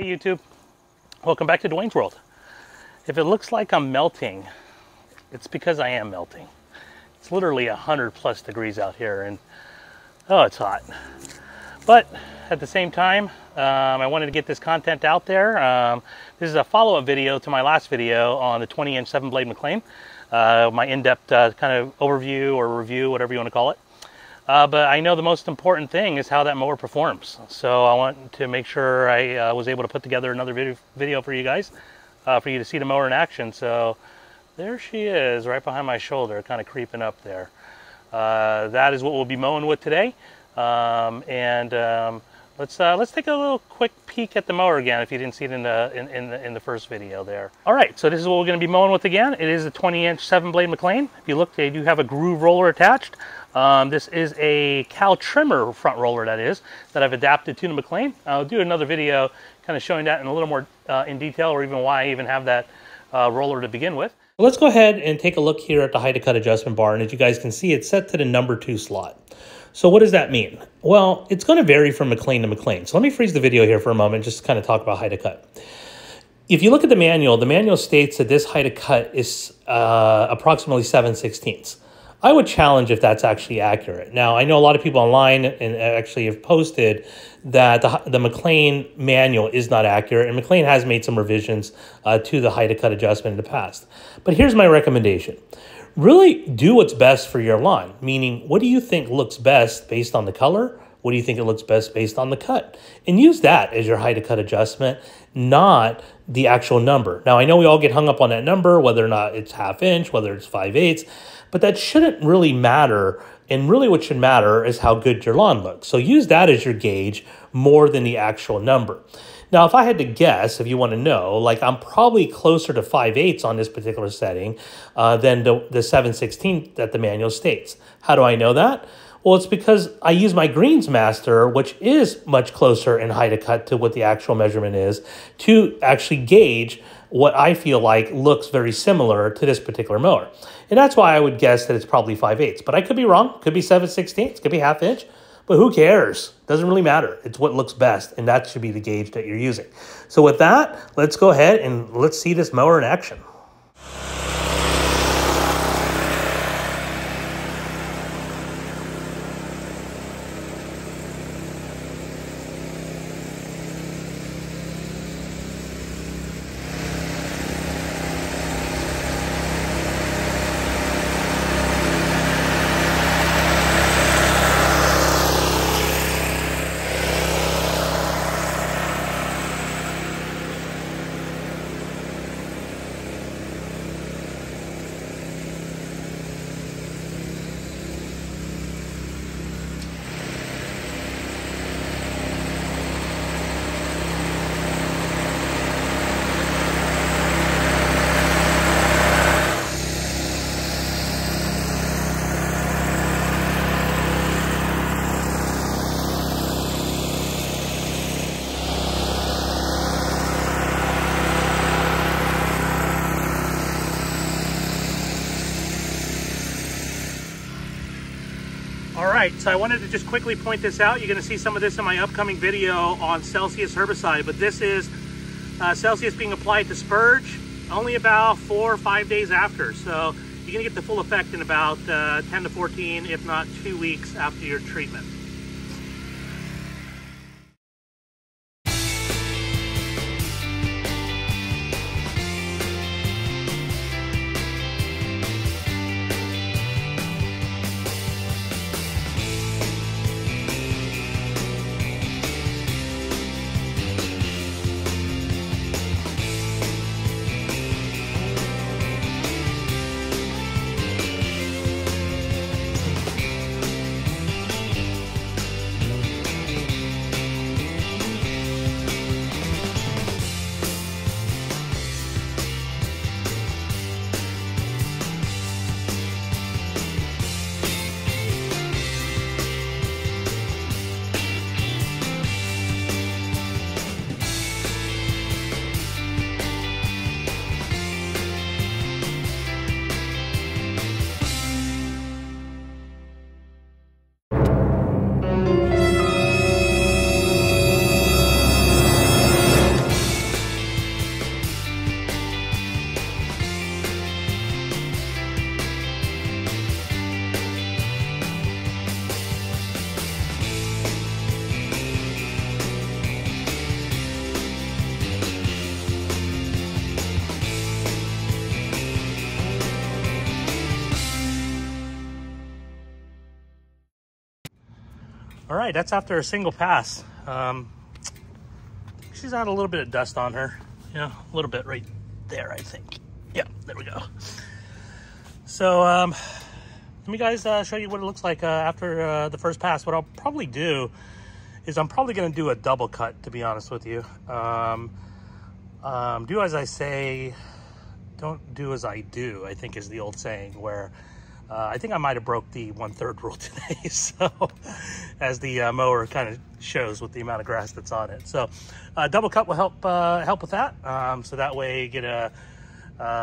YouTube. Welcome back to Dwayne's World. If it looks like I'm melting, it's because I am melting. It's literally 100+ degrees out here, and oh, it's hot. But at the same time, I wanted to get this content out there. This is a follow-up video to my last video on the 20-inch 7-blade Mclane. My in-depth kind of overview or review, whatever you want to call it. But I know the most important thing is how that mower performs. So I want to make sure I was able to put together another video for you guys, for you to see the mower in action. So there she is, right behind my shoulder, kind of creeping up there. That is what we'll be mowing with today. Let's take a little quick peek at the mower again, if you didn't see it in the first video there. All right, so this is what we're going to be mowing with again. It is a 20-inch 7-blade Mclane. If you look, they do have a groove roller attached. This is a cow trimmer front roller, that I've adapted to the Mclane. I'll do another video kind of showing that in a little more in detail, or even why I even have that roller to begin with. Let's go ahead and take a look here at the height of cut adjustment bar, and as you guys can see, it's set to the number 2 slot. So what does that mean? Well, it's going to vary from Mclane to Mclane. So let me freeze the video here for a moment, just to kind of talk about height of cut. If you look at the manual states that this height of cut is approximately 7/16. I would challenge if that's actually accurate. Now, I know a lot of people online and actually have posted that the Mclane manual is not accurate, and Mclane has made some revisions to the height of cut adjustment in the past. But here's my recommendation. Really do what's best for your lawn, meaning what do you think looks best based on the color? What do you think it looks best based on the cut? And use that as your height of cut adjustment, not the actual number. Now, I know we all get hung up on that number, whether or not it's 1/2 inch, whether it's 5/8, but that shouldn't really matter. And really what should matter is how good your lawn looks. So use that as your gauge more than the actual number. Now, if I had to guess, if you want to know, like I'm probably closer to 5/8 on this particular setting than the 7/16 that the manual states. How do I know that? Well, it's because I use my Greensmaster, which is much closer in height of cut to what the actual measurement is, to actually gauge what I feel like looks very similar to this particular mower. And that's why I would guess that it's probably 5/8. But I could be wrong. Could be 7/16. Could be 1/2 inch. But who cares? Doesn't really matter. It's what looks best, and that should be the gauge that you're using. So with that, let's go ahead and let's see this mower in action. Alright, so I wanted to just quickly point this out. You're going to see some of this in my upcoming video on Celsius herbicide, but this is Celsius being applied to spurge only about 4 or 5 days after. So you're going to get the full effect in about 10 to 14, if not 2 weeks after your treatment. All right, that's after a single pass. She's had a little bit of dust on her. Yeah, a little bit right there, I think. Yeah, there we go. So let me guys show you what it looks like after the first pass. What I'll probably do is I'm probably going to do a double cut, to be honest with you. Do as I say, don't do as I do, I think is the old saying, where I think I might have broke the 1/3 rule today. So as the mower kind of shows with the amount of grass that's on it. So double cut will help with that. So that way you get a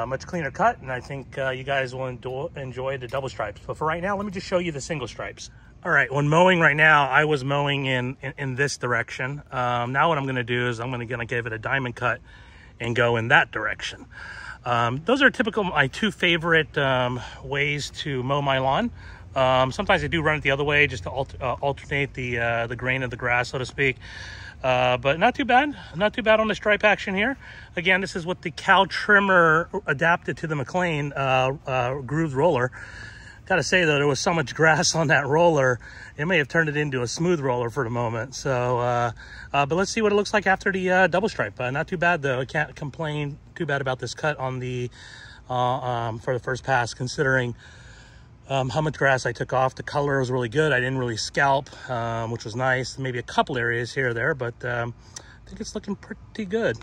much cleaner cut, and I think you guys will enjoy the double stripes. But for right now, let me just show you the single stripes. All right, when mowing right now, I was mowing in this direction. Now what I'm gonna do is I'm gonna give it a diamond cut and go in that direction. Those are typical, my two favorite ways to mow my lawn. Sometimes I do run it the other way just to alternate the grain of the grass, so to speak. But not too bad on the stripe action here. Again, this is what the cow trimmer adapted to the Mclane grooved roller. Gotta say though, there was so much grass on that roller, it may have turned it into a smooth roller for the moment. So, but let's see what it looks like after the double stripe. Not too bad though. I can't complain too bad about this cut on the for the first pass, considering how much grass I took off. The color was really good. I didn't really scalp, which was nice. Maybe a couple areas here or there, but I think it's looking pretty good.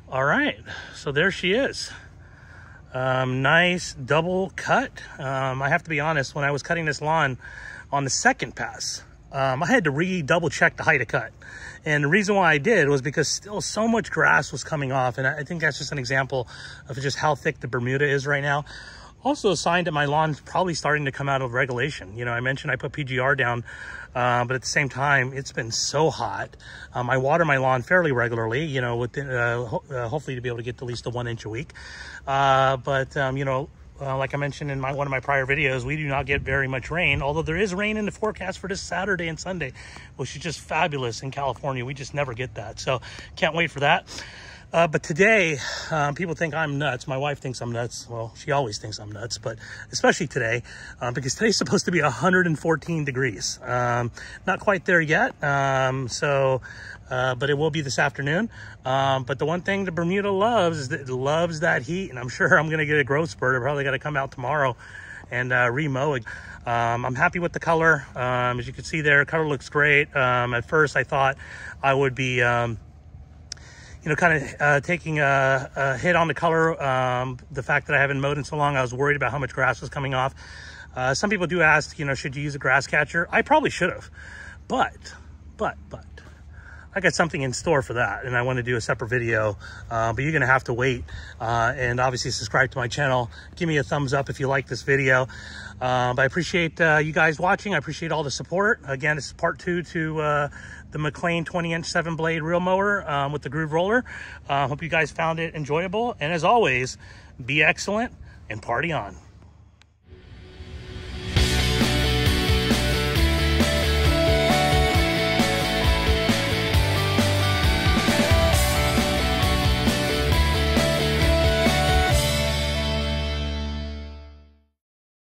All right, so there she is. Nice double cut. I have to be honest, when I was cutting this lawn on the second pass, I had to double check the height of cut. And the reason why I did was because still so much grass was coming off. And I think that's just an example of just how thick the Bermuda is right now. Also a sign that my lawn's probably starting to come out of regulation. You know, I mentioned I put PGR down, but at the same time, it's been so hot. I water my lawn fairly regularly, you know, within, hopefully to be able to get at least a 1 inch a week. You know, like I mentioned in one of my prior videos, we do not get very much rain, although there is rain in the forecast for this Saturday and Sunday, which is just fabulous in California. We just never get that. So can't wait for that. But today, people think I'm nuts. My wife thinks I'm nuts. Well, she always thinks I'm nuts, but especially today, because today's supposed to be 114 degrees. Not quite there yet, but it will be this afternoon. But the one thing the Bermuda loves is that it loves that heat, and I'm sure I'm going to get a growth spurt. I probably got to come out tomorrow and re-mow it. I'm happy with the color. As you can see there, color looks great. At first, I thought I would be... you know, kind of taking a hit on the color. The fact that I haven't mowed in so long, I was worried about how much grass was coming off. Some people do ask, you know, should you use a grass catcher? I probably should have, but I got something in store for that, and I want to do a separate video, but you're going to have to wait, and obviously subscribe to my channel. Give me a thumbs up if you like this video. But I appreciate you guys watching. I appreciate all the support. Again, this is part 2 to the Mclane 20-inch 7-blade reel mower with the groove roller. Hope you guys found it enjoyable, and as always, be excellent and party on.